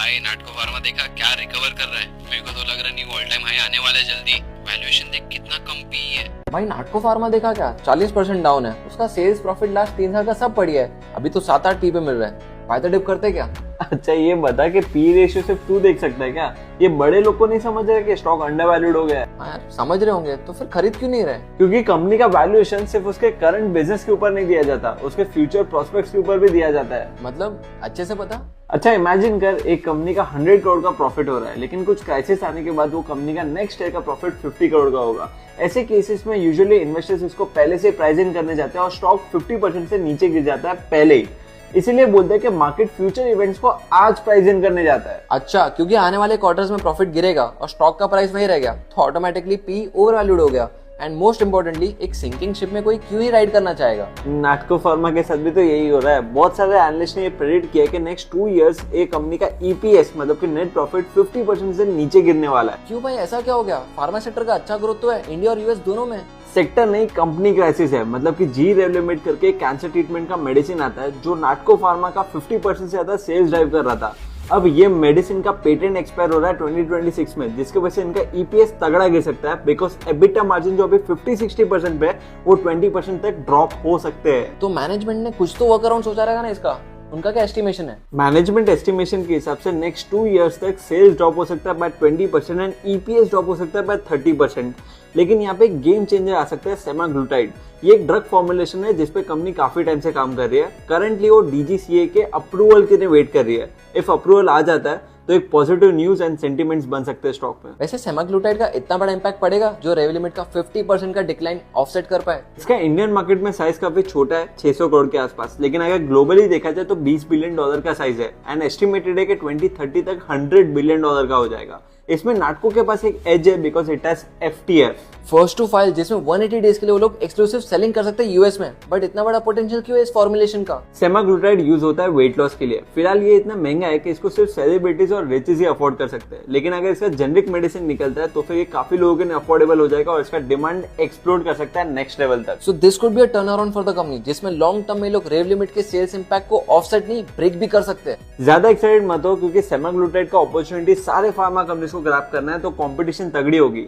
भाई नाटको फार्मा देखा क्या रिकवर कर रहा है। मेरे को तो लग रहा न्यू ऑल टाइम हाई आने वाला है जल्दी। वैल्यूएशन देख कितना कम पी है। भाई नाटको फार्मा देखा क्या, 40% डाउन है उसका। सेल्स प्रॉफिट लास्ट 3 साल का सब बढ़िया है, अभी तो 7-8 पी पे मिल रहा है। फायदा डिप करते क्या? अच्छा ये बता कि पी रेशियो सिर्फ तू देख सकता है क्या? ये बड़े लोग को नहीं समझ रहे कि स्टॉक अंडर वैल्यूड हो गया है? हाँ यार, समझ रहे होंगे तो फिर खरीद क्यों नहीं रहे? क्योंकि कंपनी का वैल्यूएशन सिर्फ उसके करंट बिजनेस के ऊपर नहीं दिया जाता, उसके फ्यूचर प्रोस्पेक्ट्स के ऊपर भी दिया जाता है। मतलब अच्छे से पता। अच्छा इमेजिन कर, एक कंपनी का 100 करोड़ का प्रॉफिट हो रहा है, लेकिन कुछ क्राइसिस आने के बाद वो कंपनी का नेक्स्ट ईयर का प्रॉफिट 50 करोड़ का होगा। ऐसे केसेस में यूजुअली इन्वेस्टर्स इसको पहले से प्राइस इन करने जाते हैं और स्टॉक 50% से नीचे गिर जाता है पहले ही। इसीलिए बोलते हैं कि मार्केट फ्यूचर इवेंट्स को आज प्राइस इन करने जाता है। अच्छा, क्योंकि आने वाले क्वार्टर्स में प्रॉफिट गिरेगा और स्टॉक का प्राइस वही रह गया तो ऑटोमेटिकली पी ओवर वैल्यूड हो गया। एंड मोस्ट इंपोर्टेंटली, एक सिंकिंग शिप में कोई क्यों ही राइड करना चाहेगा? नाटको फार्मा के साथ भी तो यही हो रहा है। बहुत सारे एनालिस्ट ने ये प्रेडिक्ट किया कि नेक्स्ट 2 इयर्स एक कंपनी का ईपीएस मतलब कि नेट प्रॉफिट 50% से नीचे गिरने वाला है। क्यों भाई, ऐसा क्या हो गया? फार्मा सेक्टर का अच्छा ग्रोथ तो है इंडिया और यूएस दोनों में। सेक्टर नहीं, कंपनी क्राइसिस है। मतलब कि जी रेवलिमेट करके कैंसर ट्रीटमेंट का मेडिसिन आता है जो नाटको फार्मा का 50% से ज्यादा सेल्स ड्राइव कर रहा था। अब ये मेडिसिन का पेटेंट एक्सपायर हो रहा है 2026 में, जिसकी वजह से इनका ईपीएस तगड़ा गिर सकता है। बिकॉज एबिटा मार्जिन जो अभी 50-60% पे है वो 20% तक ड्रॉप हो सकते हैं। तो मैनेजमेंट ने कुछ तो वर्क अराउंड सोचा रहेगा ना इसका। उनका क्या एस्टिमेशन है? मैनेजमेंट एस्टिमेशन के हिसाब से नेक्स्ट 2 इयर्स तक सेल्स ड्रॉप हो सकता है बाय 20% एंड ईपीएस ड्रॉप हो सकता है बाय 30%। लेकिन यहाँ पे एक गेम चेंजर आ सकता है, सेमाग्लूटाइड। ये एक ड्रग फॉर्मुलेशन है जिसपे कंपनी काफी टाइम से काम कर रही है। करंटली वो डीजीसीए के अप्रूवल के लिए वेट कर रही है। इफ अप्रूवल आ जाता है तो एक पॉजिटिव न्यूज एंड सेंटिमेंट्स बन सकते हैं स्टॉक में। वैसे सेमाग्लूटाइड का इतना बड़ा इंपैक्ट पड़ेगा जो रेवलिमिट का 50% का डिक्लाइन ऑफसेट कर पाए? इसका इंडियन मार्केट में साइज काफी छोटा है, 600 करोड़ के आसपास। लेकिन अगर ग्लोबली देखा जाए तो $20 बिलियन का साइज है एंड एस्टिमेटेड है कि 2030 तक $100 बिलियन का हो जाएगा। इसमें नाटको के पास एक एज है because it has FTF, first to file, जिसमें 180 डेज के लिए वो लोग एक्सक्लूसिव सेलिंग कर सकते हैं यूएस में। बट इतना बड़ा पोटेंशियल क्यों है इस फॉर्मुलेशन का? सेमाग्लूटाइड यूज होता है वेट लॉस के लिए। फिलहाल ये इतना महंगा है कि इसको सिर्फ सेलिब्रिटीज और रिचेस ही अफोर्ड कर सकते हैं। लेकिन अगर इसका जेनरिक मेडिसिन निकलता है तो फिर ये काफी लोगों के लिए अफोर्डेबल हो जाएगा और इसका डिमांड एक्सप्लोड कर सकता है नेक्स्ट लेवल तक। So this could be a turn around for the company, जिसमें लॉन्ग टर्म में लोग रेवलिमिट के सेल्स इंपैक्ट को ऑफसेट नहीं ब्रेक भी कर सकते हैं। ज्यादा एक्साइटेड मत हो, क्योंकि सेमाग्लूटाइड का अपॉर्चुनिटी सारे फार्मा कंपनीज को ग्रैब करना है तो कंपटीशन तगड़ी होगी।